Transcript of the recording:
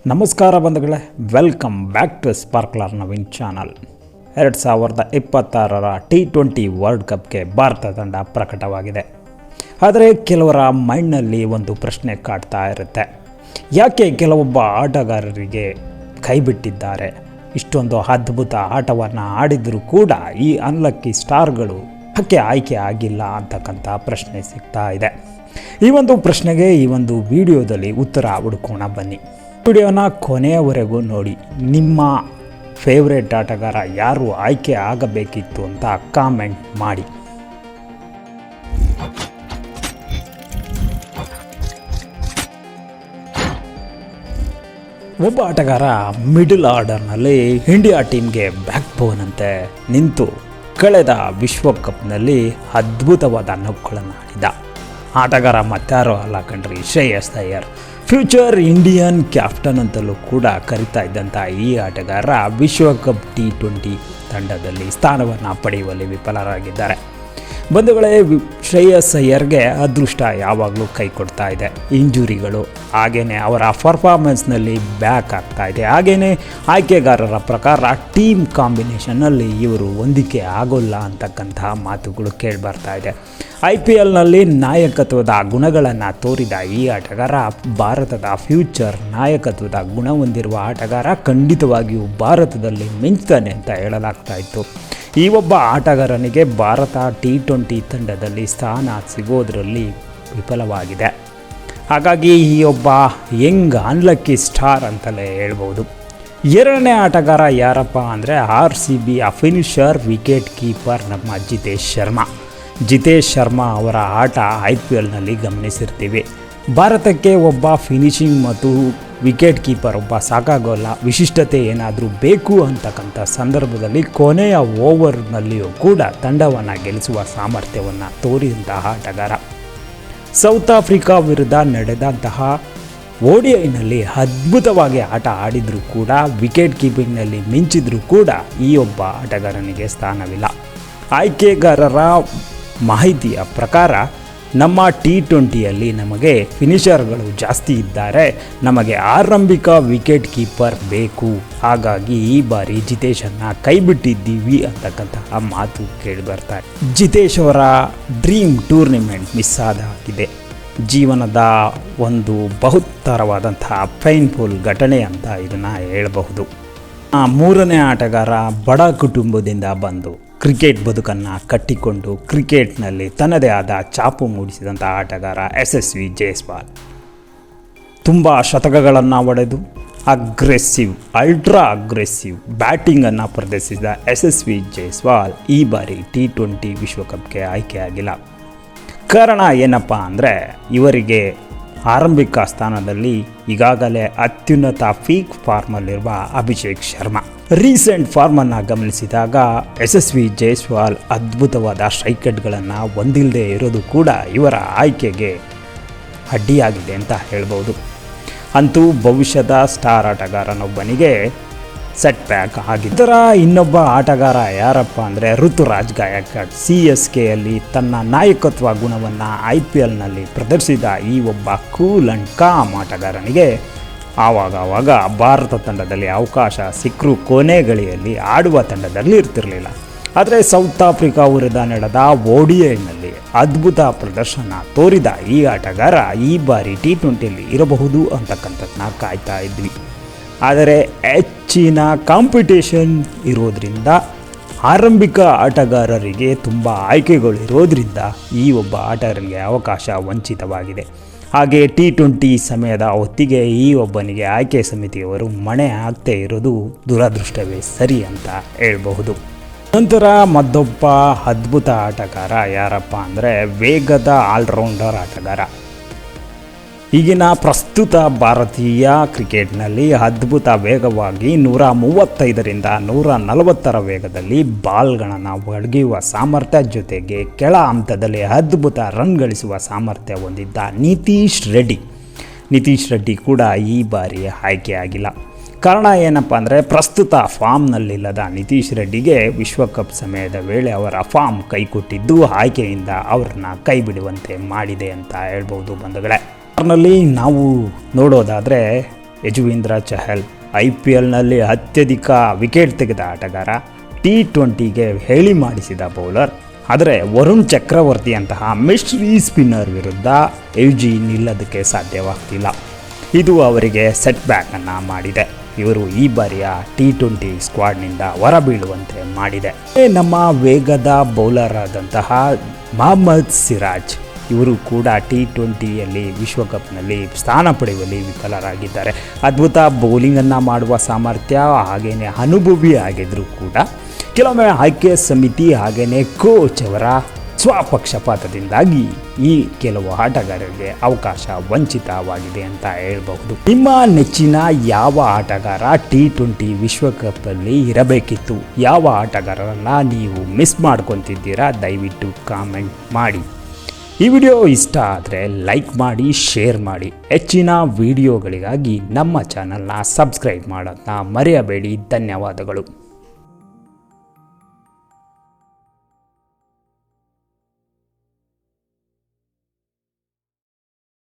ನಮಸ್ಕಾರ ಬಂಧುಗಳೇ, welcome back to sparkler Naveen channel. 2026 T20 world ಕಪ್ಗೆ ಭಾರತ ತಂಡ ಪ್ರಕಟವಾಗಿದೆ. ಆದರೆ ಕೆಲವರ ಮೈಂಡ್ನಲ್ಲಿ ಒಂದು ಪ್ರಶ್ನೆ ಕಾಡ್ತಾ ಇರುತ್ತೆ, ಯಾಕೆ ಕೆಲವೊಬ್ಬ ಆಟಗಾರರಿಗೆ ಕೈ ಬಿಟ್ಟಿದ್ದಾರೆ? ಇಷ್ಟೊಂದು ಅದ್ಭುತ ಆಟವನ್ನು ಆಡಿದರೂ ಕೂಡ ಈ ಅನ್ಲಕ್ಕಿ ಸ್ಟಾರ್ಗಳು ಯಾಕೆ ಆಯ್ಕೆ ಆಗಿಲ್ಲ ಅಂತಕ್ಕಂಥ ಪ್ರಶ್ನೆ ಸಿಗ್ತಾ ಇದೆ. ಈ ಒಂದು ಪ್ರಶ್ನೆಗೆ ಈ ಒಂದು ವಿಡಿಯೋದಲ್ಲಿ ಉತ್ತರ ಹುಡುಕೋಣ ಬನ್ನಿ. ವಿಡಿಯೋನ ಕೊನೆಯವರೆಗೂ ನೋಡಿ. ನಿಮ್ಮ ಫೇವ್ರೇಟ್ ಆಟಗಾರ ಯಾರು ಆಯ್ಕೆ ಆಗಬೇಕಿತ್ತು ಅಂತ ಕಾಮೆಂಟ್ ಮಾಡಿ. ಒಬ್ಬ ಆಟಗಾರ ಮಿಡಲ್ ಆರ್ಡರ್ನಲ್ಲಿ ಇಂಡಿಯಾ ಟೀಮ್ಗೆ ಬ್ಯಾಕ್ ಬೋನ್ ಅಂತೆ ನಿಂತು ಕಳೆದ ವಿಶ್ವಕಪ್ನಲ್ಲಿ ಅದ್ಭುತವಾದ ನೌಕುಗಳನ್ನು ಆಡಿದ ಆಟಗಾರ ಮತ್ತಾರೋ ಅಲ್ಲ ಕಣ್ರಿ, Shreyas Iyer. Future Indian captain ಅಂತಲೂ ಕೂಡ ಕರಿತಾ ಇದ್ದಂಥ ಈ ಆಟಗಾರ ವಿಶ್ವಕಪ್ T20 ತಂಡದಲ್ಲಿ ಸ್ಥಾನವನ್ನು ಪಡೆಯುವಲ್ಲಿ ವಿಫಲರಾಗಿದ್ದಾರೆ. ಬಂಧುಗಳೇ, ಶ್ರೇಯಸ್ ಅಯ್ಯರ್ಗೆ ಅದೃಷ್ಟ ಯಾವಾಗಲೂ ಕೈ ಕೊಡ್ತಾ ಇದೆ. ಇಂಜುರಿಗಳು ಹಾಗೆಯೇ ಅವರ ಪರ್ಫಾರ್ಮೆನ್ಸ್ನಲ್ಲಿ ಬ್ಯಾಕ್ ಆಗ್ತಾ ಇದೆ. ಹಾಗೆಯೇ ಆಯ್ಕೆಗಾರರ ಪ್ರಕಾರ ಟೀಮ್ ಕಾಂಬಿನೇಷನ್ನಲ್ಲಿ ಇವರು ಹೊಂದಿಕೆ ಆಗೋಲ್ಲ ಅಂತಕ್ಕಂತಹ ಮಾತುಗಳು ಕೇಳಿಬರ್ತಾ ಇದೆ. IPLನಲ್ಲಿ ನಾಯಕತ್ವದ ಗುಣಗಳನ್ನು ತೋರಿದ ಈ ಆಟಗಾರ ಭಾರತದ ಫ್ಯೂಚರ್ ನಾಯಕತ್ವದ ಗುಣ ಹೊಂದಿರುವ ಆಟಗಾರ, ಖಂಡಿತವಾಗಿಯೂ ಭಾರತದಲ್ಲಿ ಮಿಂಚ್ತಾನೆ ಅಂತ ಹೇಳಲಾಗ್ತಾ ಇತ್ತು. ಈ ಒಬ್ಬ ಆಟಗಾರನಿಗೆ ಭಾರತ T20 ತಂಡದಲ್ಲಿ ಸ್ಥಾನ ಸಿಗೋದರಲ್ಲಿ ವಿಫಲವಾಗಿದೆ. ಹಾಗಾಗಿ ಈ ಒಬ್ಬ ಯಂಗ್ ಅನ್ಲಕ್ಕಿ ಸ್ಟಾರ್ ಅಂತಲೇ ಹೇಳ್ಬೋದು. ಎರಡನೇ ಆಟಗಾರ ಯಾರಪ್ಪ ಅಂದರೆ RCB ಫಿನಿಷರ್ ವಿಕೆಟ್ ಕೀಪರ್ ನಮ್ಮ ಜಿತೇಶ್ ಶರ್ಮಾ ಅವರ ಆಟ IPLನಲ್ಲಿ ಗಮನಿಸಿರ್ತೀವಿ. ಭಾರತಕ್ಕೆ ಒಬ್ಬ ಫಿನಿಷಿಂಗ್ ಮತ್ತು ವಿಕೆಟ್ ಕೀಪರ್ ಒಬ್ಬ ಸಾಕಾಗೋಲ್ಲ, ವಿಶಿಷ್ಟತೆ ಏನಾದರೂ ಬೇಕು ಅಂತಕ್ಕಂಥ ಸಂದರ್ಭದಲ್ಲಿ ಕೊನೆಯ ಓವರ್ನಲ್ಲಿಯೂ ಕೂಡ ತಂಡವನ್ನು ಗೆಲ್ಲಿಸುವ ಸಾಮರ್ಥ್ಯವನ್ನು ತೋರಿದಂತಹ ಆಟಗಾರ. ಸೌತ್ ಆಫ್ರಿಕಾ ವಿರುದ್ಧ ನಡೆದಂತಹ ODIನಲ್ಲಿ ಅದ್ಭುತವಾಗಿ ಆಟ ಆಡಿದರೂ ಕೂಡ ವಿಕೆಟ್ ಕೀಪಿಂಗ್ನಲ್ಲಿ ಮಿಂಚಿದ್ರೂ ಕೂಡ ಈ ಒಬ್ಬ ಆಟಗಾರನಿಗೆ ಸ್ಥಾನವಿಲ್ಲ. ಆಯ್ಕೆಗಾರರ ಮಾಹಿತಿಯ ಪ್ರಕಾರ ನಮ್ಮ T20ಯಲ್ಲಿ ನಮಗೆ ಫಿನಿಷರ್ಗಳು ಜಾಸ್ತಿ ಇದ್ದಾರೆ, ನಮಗೆ ಆರಂಭಿಕ ವಿಕೆಟ್ ಕೀಪರ್ ಬೇಕು, ಹಾಗಾಗಿ ಈ ಬಾರಿ ಜಿತೇಶನ್ನು ಕೈಬಿಟ್ಟಿದ್ದೀವಿ ಅಂತಕ್ಕಂತಹ ಮಾತು ಕೇಳಿಬರ್ತಾರೆ. ಜಿತೇಶ್ ಅವರ ಡ್ರೀಮ್ ಟೂರ್ನಿಮೆಂಟ್ ಮಿಸ್ ಆಗಿದೆ. ಜೀವನದ ಒಂದು ಬಹುತ್ತರವಾದಂತಹ ಪೈನ್ಫುಲ್ ಘಟನೆ ಅಂತ ಇದನ್ನು ಹೇಳಬಹುದು. ಮೂರನೇ ಆಟಗಾರ ಬಡ ಕುಟುಂಬದಿಂದ ಬಂದು ಕ್ರಿಕೆಟ್ ಬದುಕನ್ನು ಕಟ್ಟಿಕೊಂಡು ಕ್ರಿಕೆಟ್ನಲ್ಲಿ ತನ್ನದೇ ಆದ ಛಾಪು ಮೂಡಿಸಿದಂಥ ಆಟಗಾರ SSV ಜೈಸ್ವಾಲ್. ತುಂಬ ಶತಕಗಳನ್ನು ಹೊಡೆದು ಅಲ್ಟ್ರಾ ಅಗ್ರೆಸಿವ್ ಬ್ಯಾಟಿಂಗನ್ನು ಪ್ರದರ್ಶಿಸಿದ SSV ಜೈಸ್ವಾಲ್ ಈ ಬಾರಿ T20 ವಿಶ್ವಕಪ್ಗೆ ಆಯ್ಕೆಯಾಗಿಲ್ಲ. ಕಾರಣ ಏನಪ್ಪ ಅಂದರೆ, ಇವರಿಗೆ ಆರಂಭಿಕ ಸ್ಥಾನದಲ್ಲಿ ಈಗಾಗಲೇ ಅತ್ಯುನ್ನತ ಪೀಕ್ ಫಾರ್ಮಲ್ಲಿರುವ ಅಭಿಷೇಕ್ ಶರ್ಮಾ. ರೀಸೆಂಟ್ ಫಾರ್ಮನ್ನು ಗಮನಿಸಿದಾಗ SSV ಜೈಸ್ವಾಲ್ ಅದ್ಭುತವಾದ ಸ್ಟ್ರೈಕ್ಗಳನ್ನು ಹೊಂದಿಲ್ಲದೆ ಇರೋದು ಕೂಡ ಇವರ ಆಯ್ಕೆಗೆ ಅಡ್ಡಿಯಾಗಿದೆ ಅಂತ ಹೇಳ್ಬೋದು. ಅಂತೂ ಭವಿಷ್ಯದ ಸ್ಟಾರ್ ಆಟಗಾರನೊಬ್ಬನಿಗೆ ಸೆಟ್ ಬ್ಯಾಕ್ ಆಗಿದ್ದರ ಇನ್ನೊಬ್ಬ ಆಟಗಾರ ಯಾರಪ್ಪ ಅಂದರೆ ಋತುರಾಜ್ ಗಾಯಕ್ವಾಡ್. CSKಯಲ್ಲಿ ತನ್ನ ನಾಯಕತ್ವ ಗುಣವನ್ನು IPLನಲ್ಲಿ ಪ್ರದರ್ಶಿಸಿದ ಈ ಒಬ್ಬ ಕೂಲ್ ಆ್ಯಂಡ್ ಕಾಮ್ ಆಟಗಾರನಿಗೆ ಆವಾಗ ಭಾರತ ತಂಡದಲ್ಲಿ ಅವಕಾಶ ಸಿಕ್ಕರೂ ಕೊನೆ ಗಳಿಯಲ್ಲಿ ಆಡುವ ತಂಡದಲ್ಲಿ ಇರ್ತಿರಲಿಲ್ಲ. ಆದರೆ ಸೌತ್ ಆಫ್ರಿಕಾ ವಿರುದ್ಧ ನಡೆದ ODIನಲ್ಲಿ ಅದ್ಭುತ ಪ್ರದರ್ಶನ ತೋರಿದ ಈ ಆಟಗಾರ ಈ ಬಾರಿ T20ಯಲ್ಲಿ ಇರಬಹುದು ಅಂತಕ್ಕಂಥದ್ದನ್ನ ಕಾಯ್ತಾ ಇದ್ವಿ. ಆದರೆ ಹೆಚ್ಚಿನ ಕಾಂಪಿಟೇಷನ್ ಇರೋದರಿಂದ, ಆರಂಭಿಕ ಆಟಗಾರರಿಗೆ ತುಂಬ ಆಯ್ಕೆಗಳು ಇರೋದರಿಂದ ಈ ಒಬ್ಬ ಆಟಗಾರನಿಗೆ ಅವಕಾಶ ವಂಚಿತವಾಗಿದೆ. ಹಾಗೆ T20 ಸಮಯದ ಹೊತ್ತಿಗೆ ಈ ಒಬ್ಬನಿಗೆ ಆಯ್ಕೆ ಸಮಿತಿಯವರು ಮಣೆ ಹಾಕ್ತೇ ಇರೋದು ದುರದೃಷ್ಟವೇ ಸರಿ ಅಂತ ಹೇಳಬಹುದು. ನಂತರ ಮತ್ತೊಬ್ಬ ಅದ್ಭುತ ಆಟಗಾರ ಯಾರಪ್ಪ ಅಂದರೆ ವೇಗದ ಆಲ್ರೌಂಡರ್ ಆಟಗಾರ. ಈಗಿನ ಪ್ರಸ್ತುತ ಭಾರತೀಯ ಕ್ರಿಕೆಟ್ನಲ್ಲಿ ಅದ್ಭುತ ವೇಗವಾಗಿ 135ರಿಂದ 140 ವೇಗದಲ್ಲಿ ಬಾಲ್ಗಳನ್ನು ಒಡೆಯುವ ಸಾಮರ್ಥ್ಯ ಜೊತೆಗೆ ಕೆಳ ಹಂತದಲ್ಲಿ ಅದ್ಭುತ ರನ್ ಗಳಿಸುವ ಸಾಮರ್ಥ್ಯ ಹೊಂದಿದ್ದ ನಿತೀಶ್ ರೆಡ್ಡಿ ಕೂಡ ಈ ಬಾರಿ ಆಯ್ಕೆಯಾಗಿಲ್ಲ. ಕಾರಣ ಏನಪ್ಪ ಅಂದರೆ, ಪ್ರಸ್ತುತ ಫಾರ್ಮ್ನಲ್ಲಿಲ್ಲದ ನಿತೀಶ್ ರೆಡ್ಡಿಗೆ ವಿಶ್ವಕಪ್ ಸಮಯದ ವೇಳೆ ಅವರ ಫಾರ್ಮ್ ಕೈಕೊಟ್ಟಿದ್ದು ಆಯ್ಕೆಯಿಂದ ಅವರನ್ನು ಕೈ ಬಿಡುವಂತೆ ಮಾಡಿದೆ ಅಂತ ಹೇಳ್ಬೋದು ಬಂಧುಗಳೇ. ನಲ್ಲಿ ನಾವು ನೋಡೋದಾದರೆ ಯಜುವೇಂದ್ರ ಚಹಲ್ IPLನಲ್ಲಿ ಅತ್ಯಧಿಕ ವಿಕೆಟ್ ತೆಗೆದ ಆಟಗಾರ, T20ಗೆ ಹೇಳಿ ಮಾಡಿಸಿದ ಬೌಲರ್. ಆದರೆ ವರುಣ್ ಚಕ್ರವರ್ತಿಯಂತಹ ಮಿಸ್ಟ್ರಿ ಸ್ಪಿನ್ನರ್ ವಿರುದ್ಧ FG ನಿಲ್ಲೋದಕ್ಕೆ ಸಾಧ್ಯವಾಗ್ತಿಲ್ಲ. ಇದು ಅವರಿಗೆ ಸೆಟ್ ಬ್ಯಾಕನ್ನು ಮಾಡಿದೆ. ಇವರು ಈ ಬಾರಿಯ T20 ಸ್ಕ್ವಾಡ್ನಿಂದ ಹೊರಬೀಳುವಂತೆ ಮಾಡಿದೆ. ನಮ್ಮ ವೇಗದ ಬೌಲರ್ ಆದಂತಹ ಮೊಹಮ್ಮದ್ ಸಿರಾಜ್ ಇವರು ಕೂಡ T20ಯಲ್ಲಿ ವಿಶ್ವಕಪ್ನಲ್ಲಿ ಸ್ಥಾನ ಪಡೆಯುವಲ್ಲಿ ವಿಫಲರಾಗಿದ್ದಾರೆ. ಅದ್ಭುತ ಬೌಲಿಂಗನ್ನು ಮಾಡುವ ಸಾಮರ್ಥ್ಯ ಹಾಗೆಯೇ ಅನುಭವಿ ಆಗಿದ್ದರೂ ಕೂಡ ಕೆಲವೊಮ್ಮೆ ಆಯ್ಕೆ ಸಮಿತಿ ಹಾಗೆಯೇ ಕೋಚ್ ಅವರ ಸ್ವಪಕ್ಷಪಾತದಿಂದಾಗಿ ಈ ಕೆಲವು ಆಟಗಾರರಿಗೆ ಅವಕಾಶ ವಂಚಿತವಾಗಿದೆ ಅಂತ ಹೇಳಬಹುದು. ನಿಮ್ಮ ನೆಚ್ಚಿನ ಯಾವ ಆಟಗಾರ T20 ವಿಶ್ವಕಪ್ಪಲ್ಲಿ ಇರಬೇಕಿತ್ತು? ಯಾವ ಆಟಗಾರರನ್ನು ನೀವು ಮಿಸ್ ಮಾಡ್ಕೊತಿದ್ದೀರಾ? ದಯವಿಟ್ಟು ಕಾಮೆಂಟ್ ಮಾಡಿ. ಈ ವಿಡಿಯೋ ಇಷ್ಟ ಆದರೆ ಲೈಕ್ ಮಾಡಿ, ಶೇರ್ ಮಾಡಿ. ಹೆಚ್ಚಿನ ವಿಡಿಯೋಗಳಿಗಾಗಿ ನಮ್ಮ ಚಾನಲ್ನ ಸಬ್ಸ್ಕ್ರೈಬ್ ಮಾಡೋದನ್ನ ಮರೆಯಬೇಡಿ. ಧನ್ಯವಾದಗಳು.